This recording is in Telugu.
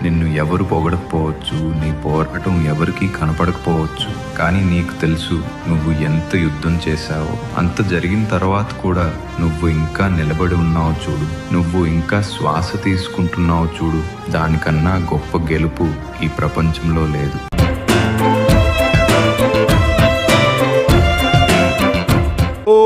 నిన్ను ఎవరు పొగడకపోవచ్చు, నీ పోరాటం ఎవరికీ కనపడకపోవచ్చు, కానీ నీకు తెలుసు నువ్వు ఎంత యుద్ధం చేశావో. అంత జరిగిన తర్వాత కూడా నువ్వు ఇంకా నిలబడి ఉన్నావు చూడు, నువ్వు ఇంకా శ్వాస తీసుకుంటున్నావు చూడు, దానికన్నా గొప్ప గెలుపు ఈ ప్రపంచంలో లేదు. ఓ